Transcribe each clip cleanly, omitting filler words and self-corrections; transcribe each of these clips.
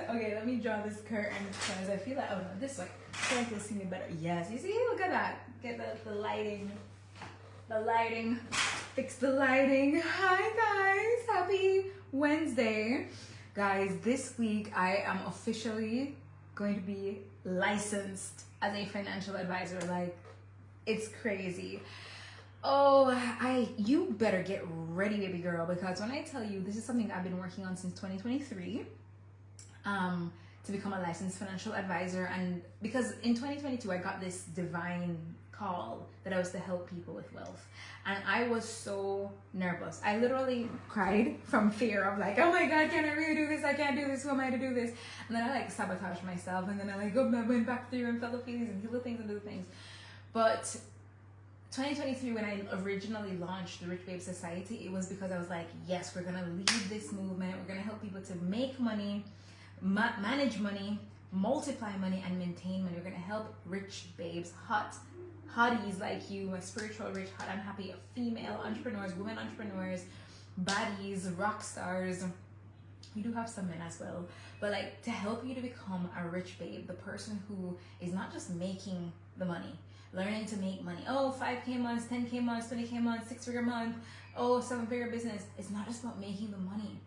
Okay, let me draw this curtain because I feel like, oh no, this way. I feel like you'll see me better. Yes, you see, look at that. Get the lighting. The lighting. Fix the lighting. Hi guys, happy Wednesday. Guys, this week I am officially going to be licensed as a financial advisor. Like, it's crazy. Oh, you better get ready, baby girl, because when I tell you this is something I've been working on since 2023, to become a licensed financial advisor. And because in 2022 I got this divine call that I was to help people with wealth, and I was so nervous. I literally cried from fear of like, oh my god, can I really do this? I can't do this. Who am I to do this? And then I like sabotaged myself, and then I like went back through and felt the feelings and healed the things and do the things. But 2023, when I originally launched the Rich Babe Society, it was because I was like, yes, we're gonna lead this movement. We're gonna help people to make money, manage money, multiply money, and maintain money. We're gonna help rich babes, hotties like you, spiritual, rich, hot, and happy, female entrepreneurs, women entrepreneurs, baddies, rock stars. We do have some men as well, but like to help you to become a rich babe, the person who is not just making the money, learning to make money. Oh, 5K months, 10K months, 20K months, 6-figure month. Oh, 7-figure business. It's not just about making the money.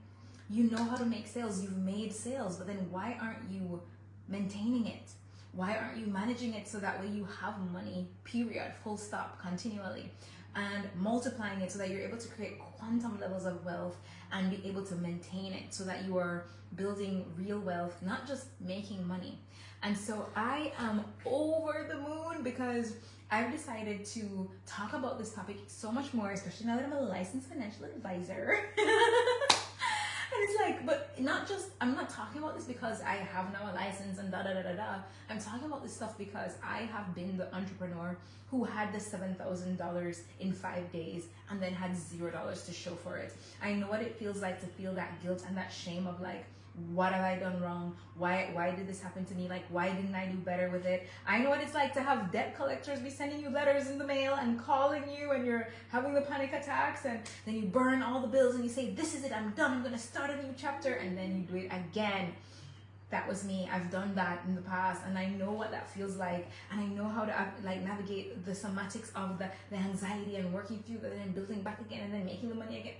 You know how to make sales. You've made sales, but then why aren't you maintaining it? Why aren't you managing it so that way you have money, period, full stop, continually, and multiplying it so that you're able to create quantum levels of wealth and be able to maintain it so that you are building real wealth, not just making money. And so I am over the moon because I've decided to talk about this topic so much more, especially now that I'm a licensed financial advisor. And it's like, but not just, I'm not talking about this because I have now a license and da da da da da. I'm talking about this stuff because I have been the entrepreneur who had the $7,000 in 5 days and then had $0 to show for it. I know what it feels like to feel that guilt and that shame of like, what have I done wrong? Why did this happen to me? Like, why didn't I do better with it? I know what it's like to have debt collectors be sending you letters in the mail and calling you, and you're having the panic attacks, and then you burn all the bills and you say, this is it, I'm done, I'm gonna start a new chapter, and then you do it again. That was me. I've done that in the past, and I know what that feels like, and I know how to like navigate the somatics of the anxiety and working through that and then building back again and then making the money again.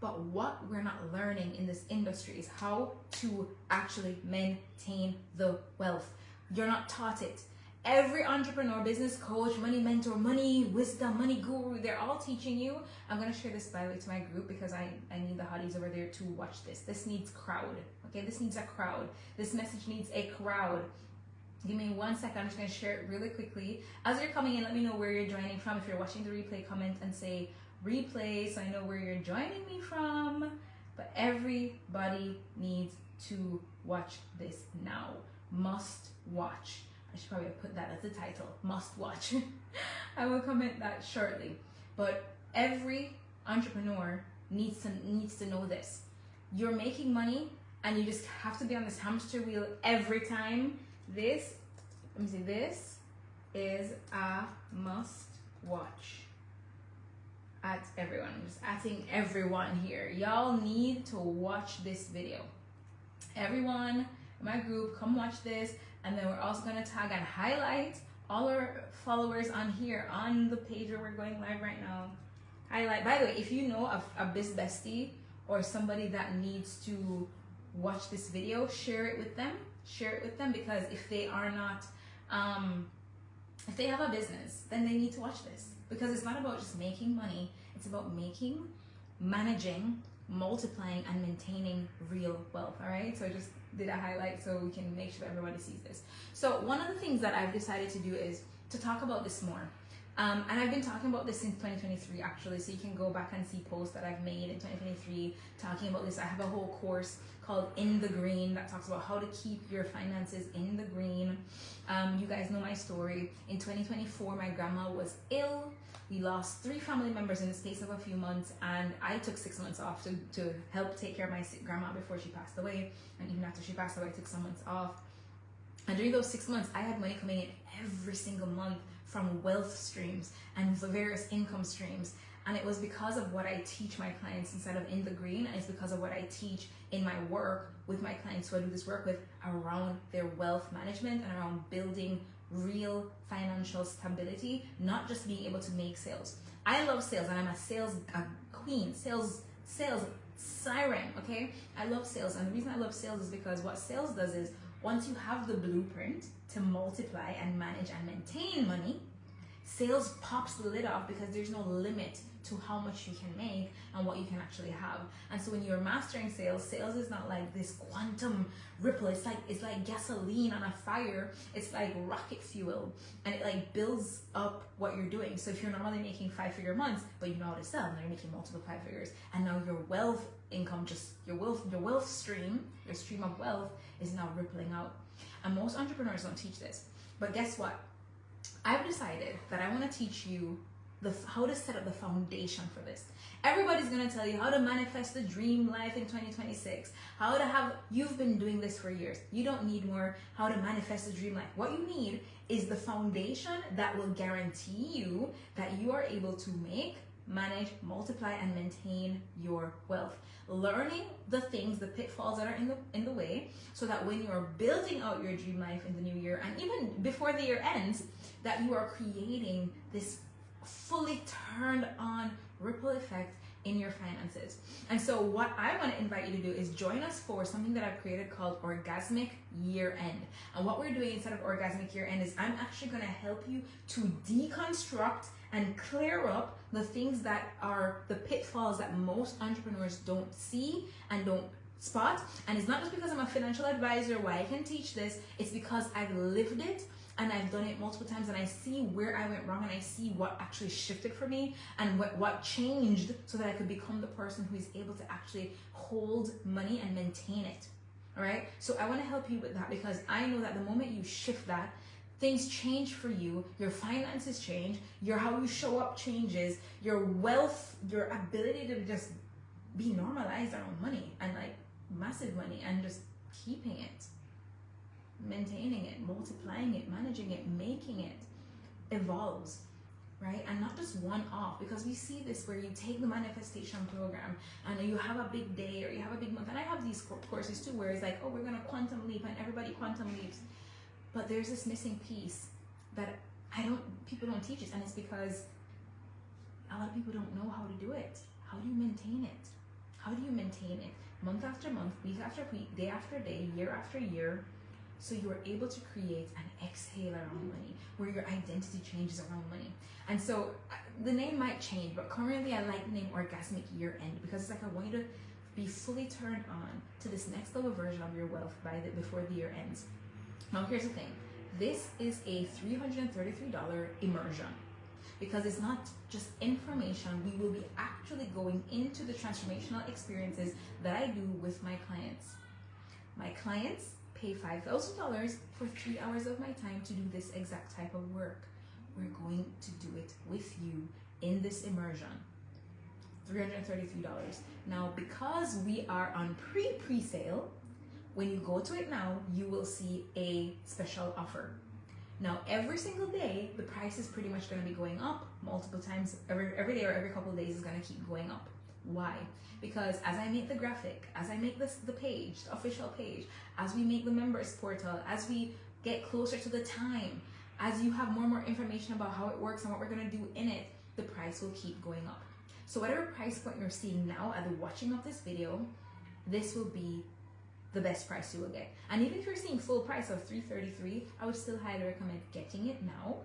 But what we're not learning in this industry is how to actually maintain the wealth. You're not taught it. Every entrepreneur, business coach, money mentor, money wisdom, money guru, they're all teaching you. I'm going to share this, by the way, to my group because I need the hotties over there to watch this. This needs crowd. Okay, this needs a crowd. This message needs a crowd. Give me 1 second. I'm just going to share it really quickly. As you're coming in, let me know where you're joining from. If you're watching the replay, comment and say replay so I know where you're joining me from. But everybody needs to watch this now. Must watch. I should probably put that as the title. Must watch. I will comment that shortly. But every entrepreneur needs to know this. You're making money and you just have to be on this hamster wheel every time. This is a must watch. At everyone. I'm just adding everyone here. Y'all need to watch this video. Everyone in my group, come watch this. And then we're also going to tag and highlight all our followers on here on the page where we're going live right now. Highlight. By the way, if you know of a bestie or somebody that needs to watch this video, share it with them. Share it with them, because if they are not, if they have a business, then they need to watch this. Because it's not about just making money, it's about making, managing, multiplying, and maintaining real wealth. All right, so I just did a highlight so we can make sure that everybody sees this. So one of the things that I've decided to do is to talk about this more. And I've been talking about this since 2023 actually, so you can go back and see posts that I've made in 2023 talking about this. I have a whole course called In the Green that talks about how to keep your finances in the green. You guys know my story. In 2024, my grandma was ill. We lost 3 family members in the space of a few months, and I took 6 months off to help take care of my grandma before she passed away. And even after she passed away, I took some months off. And during those 6 months, I had money coming in every single month from wealth streams and various income streams. And it was because of what I teach my clients inside of In the Green, and it's because of what I teach in my work with my clients who I do this work with around their wealth management and around building real financial stability, not just being able to make sales. I love sales, and I'm a sales queen, sales siren, okay? I love sales, and the reason I love sales is because what sales does is, once you have the blueprint to multiply and manage and maintain money, sales pops the lid off because there's no limit to how much you can make and what you can actually have. And so when you're mastering sales, sales is not like this quantum ripple. It's like gasoline on a fire. It's like rocket fuel, and it like builds up what you're doing. So if you're normally making 5-figure months, but you know how to sell, now you're making multiple 5 figures, and now your wealth income, just your wealth stream, your stream of wealth is now rippling out. And most entrepreneurs don't teach this. But guess what? I've decided that I want to teach you how to set up the foundation for this. Everybody's going to tell you how to manifest the dream life in 2026. You've been doing this for years. You don't need more how to manifest the dream life. What you need is the foundation that will guarantee you that you are able to make, manage, multiply, and maintain your wealth. Learning the things, the pitfalls that are in the way, so that when you're building out your dream life in the new year, and even before the year ends, that you are creating this fully turned on ripple effect in your finances. And so what I want to invite you to do is join us for something that I've created called Orgasmic Year End. And what we're doing instead of Orgasmic Year End is I'm actually going to help you to deconstruct and clear up the things that are the pitfalls that most entrepreneurs don't see and don't spot. And it's not just because I'm a financial advisor why I can teach this, it's because I've lived it and I've done it multiple times, and I see where I went wrong, and I see what actually shifted for me and what changed so that I could become the person who is able to actually hold money and maintain it. All right, so I want to help you with that, because I know that the moment you shift that, things change for you, your finances change, how you show up changes, your wealth, your ability to just be normalized around money, and like massive money, and just keeping it, maintaining it, multiplying it, managing it, making it evolves, right? And not just one off, because we see this where you take the manifestation program and you have a big day or you have a big month. And I have these courses too where it's like, oh, we're going to quantum leap, and everybody quantum leaps. But there's this missing piece that people don't teach us, and it's because a lot of people don't know how to do it. How do you maintain it? How do you maintain it month after month, week after week, day after day, year after year, so you are able to create an exhale around money, where your identity changes around money? And so the name might change, but currently I like the name Orgasmic Year End, because it's like I want you to be fully turned on to this next level version of your wealth before the year ends. Now here's the thing, this is a $333 immersion, because it's not just information. We will be actually going into the transformational experiences that I do with my clients. My clients pay $5,000 for 3 hours of my time to do this exact type of work. We're going to do it with you in this immersion. $333. Now, because we are on pre-sale, when you go to it now, you will see a special offer. Now, every single day, the price is pretty much going to be going up multiple times. Every day or every couple of days is going to keep going up. Why? Because as I make the graphic, as I make the page, the official page, as we make the members portal, as we get closer to the time, as you have more and more information about how it works and what we're going to do in it, the price will keep going up. So whatever price point you're seeing now at the watching of this video, this will be the best price you will get. And even if you're seeing full price of $333, I would still highly recommend getting it now,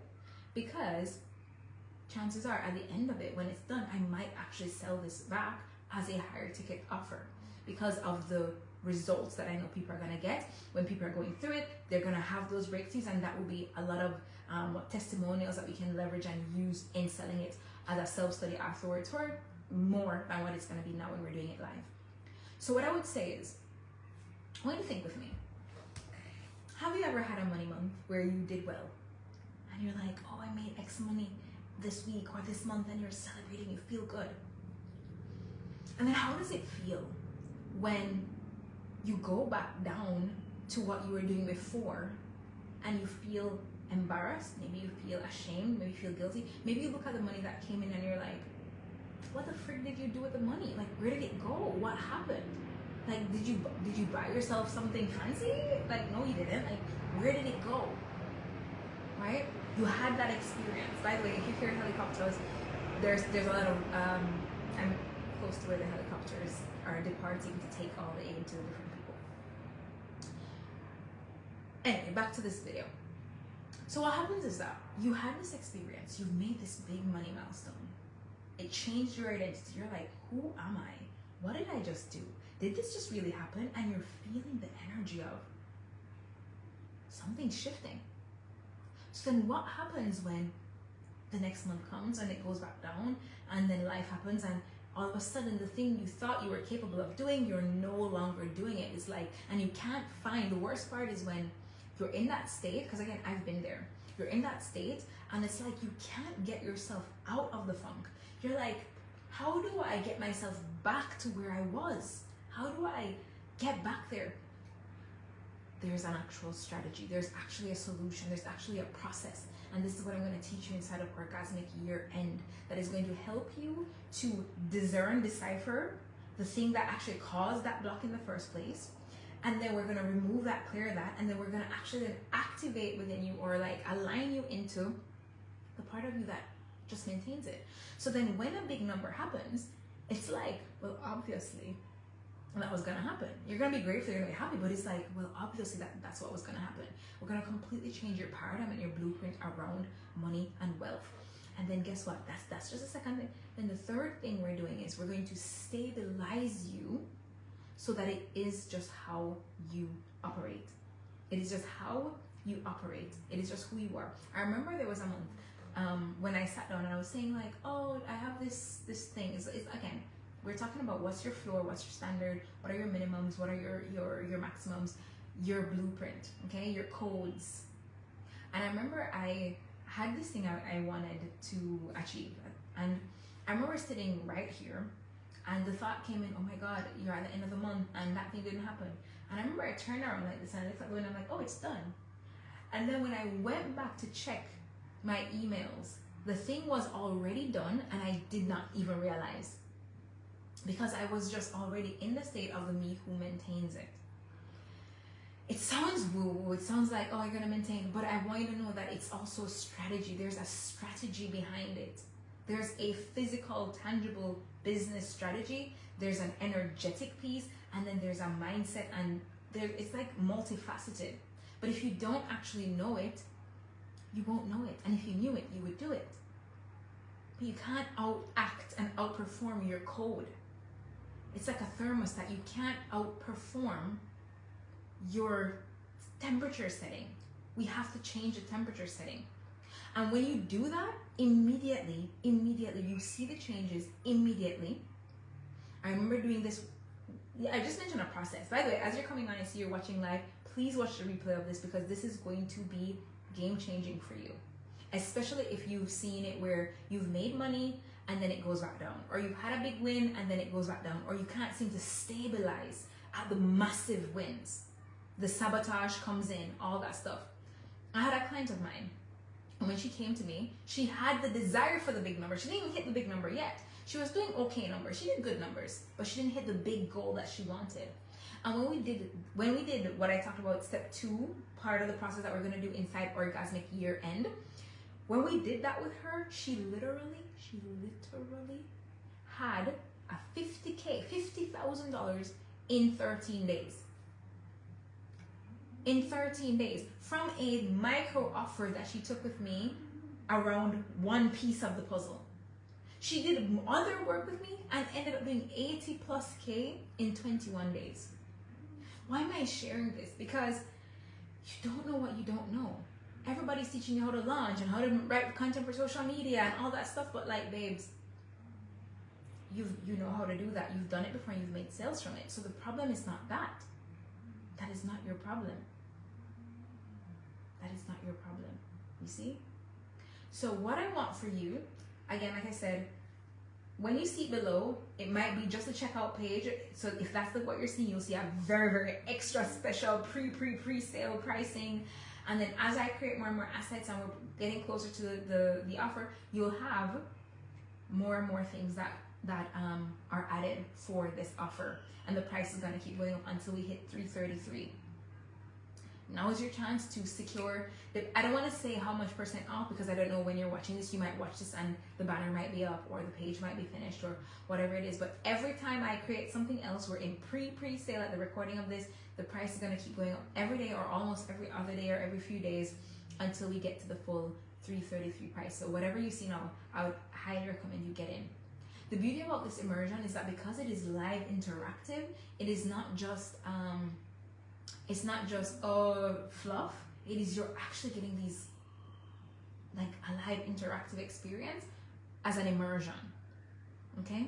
because chances are at the end of it, when it's done, I might actually sell this back as a higher ticket offer, because of the results that I know people are going to get. When people are going through it, they're going to have those breakthroughs, and that will be a lot of testimonials that we can leverage and use in selling it as a self-study afterwards for more than what it's going to be now when we're doing it live. So what I would say is, I want you to think with me. Have you ever had a money month where you did well, and you're like, oh, I made X money this week or this month, and you're celebrating, you feel good? And then how does it feel when you go back down to what you were doing before, and you feel embarrassed, maybe you feel ashamed, maybe you feel guilty, maybe you look at the money that came in and you're like, what the frick did you do with the money? Like, where did it go? What happened? Like, did you buy yourself something fancy? Like, no, you didn't. Like, where did it go? Right? You had that experience. By the way, if you hear helicopters, there's a lot of I'm close to where the helicopters are departing to take all the aid to the different people. Anyway, back to this video. So what happens is that you had this experience, you've made this big money milestone. It changed your identity. You're like, who am I? What did I just do? Did this just really happen? And you're feeling the energy of something shifting. So then what happens when the next month comes and it goes back down, and then life happens, and all of a sudden the thing you thought you were capable of doing, you're no longer doing it. It's like, and you can't find, the worst part is when you're in that state, because again, I've been there. You're in that state and it's like you can't get yourself out of the funk. You're like, how do I get myself back to where I was? How do I get back there? There's an actual strategy. There's actually a solution. There's actually a process. And this is what I'm going to teach you inside of Orgasmic Year End, that is going to help you to discern, decipher the thing that actually caused that block in the first place. And then we're going to remove that, clear that, and then we're going to actually then activate within you, or like align you into the part of you that just maintains it. So then when a big number happens, it's like, well, obviously that was going to happen. You're going to be grateful, you're going to be happy, but it's like, well, obviously that's what was going to happen. We're going to completely change your paradigm and your blueprint around money and wealth. And then guess what? That's just the second thing. Then the third thing we're doing is we're going to stabilize you so that it is just how you operate. It is just how you operate. It is just who you are. I remember there was a month when I sat down and I was saying like, oh, I have this thing. It's again, we're talking about what's your floor, what's your standard, what are your minimums, what are your maximums, your blueprint, okay, your codes. And I remember I had this thing I wanted to achieve, and I remember sitting right here, and the thought came in, oh my God, you're at the end of the month and that thing didn't happen. And I remember I turned around like this and I looked at it and I'm like, oh, it's done. And then when I went back to check my emails, the thing was already done and I did not even realize, because I was just already in the state of the me who maintains it. It sounds woo-woo, it sounds like, oh, you're gonna maintain, but I want you to know that it's also a strategy. There's a strategy behind it. There's a physical, tangible business strategy, there's an energetic piece, and then there's a mindset, and it's like multifaceted. But if you don't actually know it, you won't know it. And if you knew it, you would do it. But you can't outact and outperform your code. It's like a thermostat. You can't outperform your temperature setting. We have to change the temperature setting. And when you do that, immediately, you see the changes immediately. I remember doing this. I just mentioned a process. By the way, as you're coming on, I see you're watching live, please watch the replay of this, because this is going to be game-changing for you. Especially if you've seen it where you've made money and then it goes back down, or you've had a big win and then it goes back down, or you can't seem to stabilize at the massive wins. The sabotage comes in, all that stuff. I had a client of mine, and when she came to me, she had the desire for the big number. She didn't even hit the big number yet. She was doing okay numbers. She did good numbers, but she didn't hit the big goal that she wanted. And when we did what I talked about, step 2, part of the process that we're going to do inside Orgasmic Year End, when we did that with her, she literally had a $50,000 in 13 days. In 13 days, from a micro offer that she took with me around one piece of the puzzle. She did other work with me and ended up doing 80 plus K in 21 days. Why am I sharing this? Because you don't know what you don't know. Everybody's teaching you how to launch and how to write content for social media and all that stuff, but like, babes, you know how to do that. You've done it before and you've made sales from it. So the problem is not that. That is not your problem. That is not your problem. You see? So what I want for you, again, like I said, when you see it below, it might be just a checkout page. So if that's what you're seeing, you'll see a very, very extra special pre-sale pricing. And then as I create more and more assets and we're getting closer to the offer, you'll have more and more things that that are added for this offer, and the price is going to keep going up until we hit 333. Now is your chance to secure I don't want to say how much percent off, because I don't know when you're watching this. You might watch this and the banner might be up, or the page might be finished, or whatever it is. But every time I create something else, we're in pre-sale at the recording of this, the price is going to keep going up every day, or almost every other day, or every few days, until we get to the full 333 price. So whatever you see now, I would highly recommend you get in. The beauty about this immersion is that because it is live interactive, it is not just fluff. It is, you're actually getting these, like, a live interactive experience as an immersion. Okay,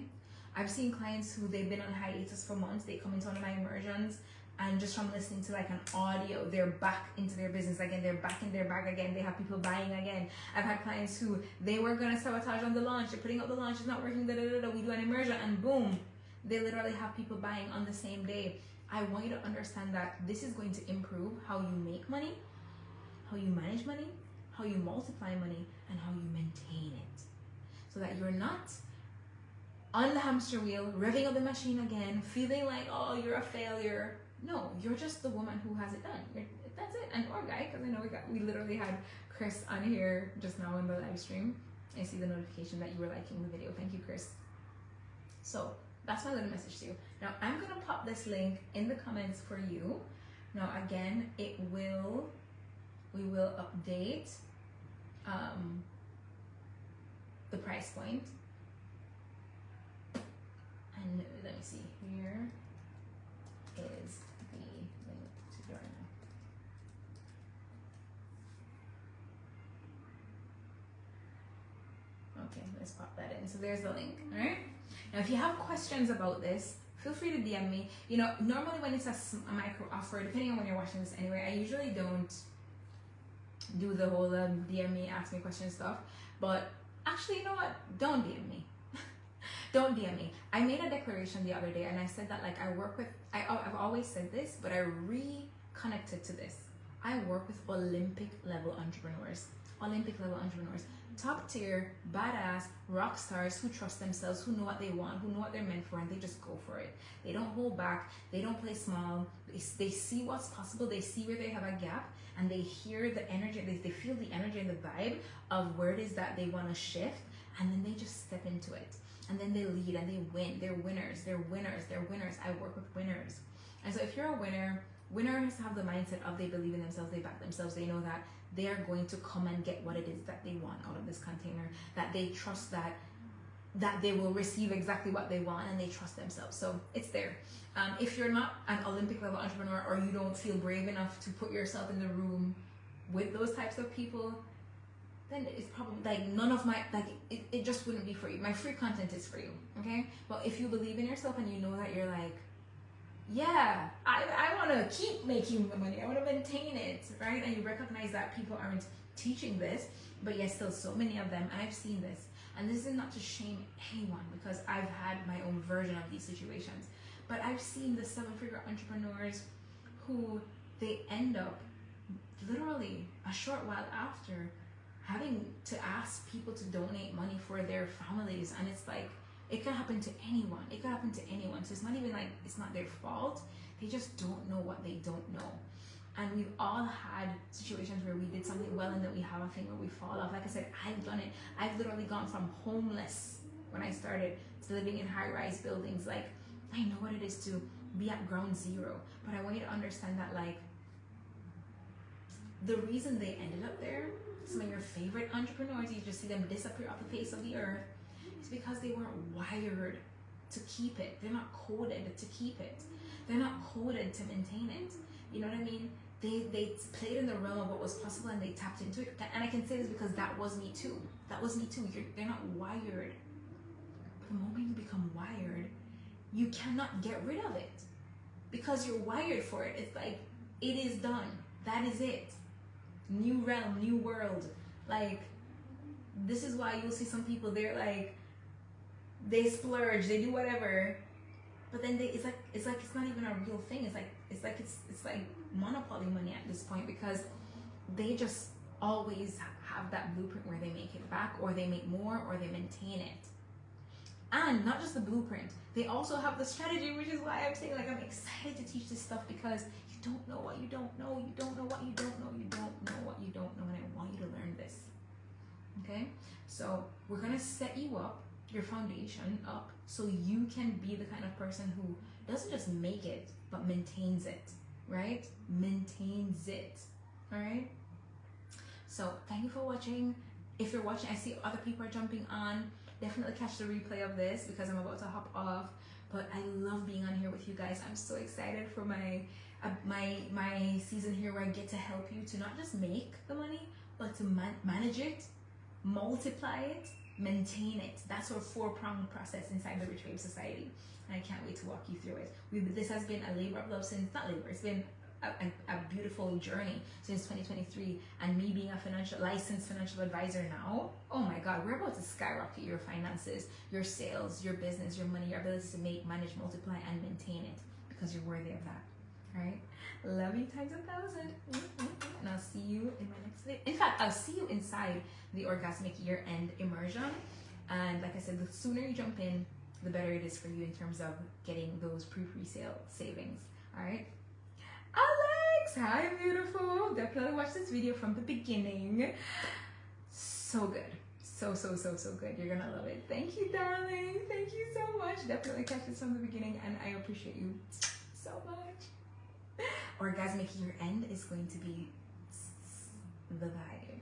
I've seen clients who they've been on hiatus for months. They come into one of my immersions, and just from listening to like an audio, they're back into their business again. They're back in their bag again. They have people buying again. I've had clients who they were gonna sabotage on the launch. They're putting up the launch, it's not working. We do an immersion, and boom, they literally have people buying on the same day. I want you to understand that this is going to improve how you make money, how you manage money, how you multiply money, and how you maintain it, so that you're not on the hamster wheel, revving up the machine again, feeling like, oh, you're a failure. No, you're just the woman who has it done. That's it. And or guy, because I know we literally had Chris on here just now in the live stream. I see the notification that you were liking the video. Thank you, Chris. So that's my little message to you. Now I'm gonna pop this link in the comments for you. Now again, we will update the price point. And let me see, here is the link to join. Okay, let's pop that in. So there's the link. All right. Now, if you have questions about this, feel free to DM me. You know, normally when it's a micro offer, depending on when you're watching this anyway, I usually don't do the whole DM me, ask me questions stuff. But actually, you know what? Don't DM me. Don't DM me. I made a declaration the other day, and I said that, like, I've always said this, but I reconnected to this. I work with Olympic level entrepreneurs. Top tier, badass, rock stars who trust themselves, who know what they want, who know what they're meant for, and they just go for it. They don't hold back. They don't play small. They see what's possible. They see where they have a gap, and they hear the energy. They feel the energy and the vibe of where it is that they want to shift, and then they just step into it. And then they lead and they win. They're winners. I work with winners. And so if you're a winner, winners have the mindset of they believe in themselves, they back themselves, they know that they are going to come and get what it is that they want out of this container, that they trust that they will receive exactly what they want, and they trust themselves. So it's there. If you're not an Olympic level entrepreneur, or you don't feel brave enough to put yourself in the room with those types of people, then it's probably like none of my, like, it just wouldn't be for you. My free content is for you, okay? But if you believe in yourself and you know that you're like, yeah, I want to keep making the money, I want to maintain it, right? And you recognize that people aren't teaching this, but yes, still so many of them, and I've seen this. And this is not to shame anyone, because I've had my own version of these situations. But I've seen the 7-figure entrepreneurs who they end up literally a short while after having to ask people to donate money for their families, and it's like, it can happen to anyone. So it's not even like it's not their fault. They just don't know what they don't know. And we've all had situations where we did something well, and then we have a thing where we fall off. Like I said, I've done it. I've literally gone from homeless when I started to living in high-rise buildings. Like, I know what it is to be at ground zero. But I want you to understand that, like, the reason they ended up there, some of your favorite entrepreneurs, you just see them disappear off the face of the earth, is because they weren't wired to keep it. They're not coded to keep it. They're not coded to maintain it. You know what I mean? They played in the realm of what was possible, and they tapped into it. And I can say this because that was me too. They're not wired. But the moment you become wired, you cannot get rid of it, because you're wired for it. It's like, it is done. That is it. New realm, new world. Like, this is why you'll see some people, they're like, they splurge, they do whatever, but then it's like it's not even a real thing. It's like monopoly money at this point, because they just always have that blueprint where they make it back, or they make more, or they maintain it. And not just the blueprint, they also have the strategy, which is why I'm saying, like, I'm excited to teach this stuff, because you don't know what you don't know, you don't know what you don't know, you don't know what you don't know, and I want you to learn this. Okay, so we're gonna set you up, your foundation up, so you can be the kind of person who doesn't just make it, but maintains it, right? Maintains it. All right. So thank you for watching. If you're watching, I see other people are jumping on. Definitely catch the replay of this, because I'm about to hop off. But I love being on here with you guys. I'm so excited for my season here, where I get to help you to not just make the money, but to manage it, multiply it, maintain it. That's our 4-pronged process inside the Rich Babe Society. And I can't wait to walk you through it. This has been a labor of love since, not labor, it's been a beautiful journey since 2023, and me being a licensed financial advisor now, oh my God, we're about to skyrocket your finances, your sales, your business, your money, your ability to make, manage, multiply, and maintain it, because you're worthy of that. All right, love you times 1,000, and I'll see you in my next video. In fact, I'll see you inside the orgasmic year-end immersion. And like I said, the sooner you jump in, the better it is for you in terms of getting those pre-sale savings. All right. Alex, hi beautiful. Definitely watch this video from the beginning. So good. So good. You're gonna love it. Thank you, darling. Thank you so much. Definitely catch this from the beginning, and I appreciate you so much. Orgasmic year end is going to be the vibe.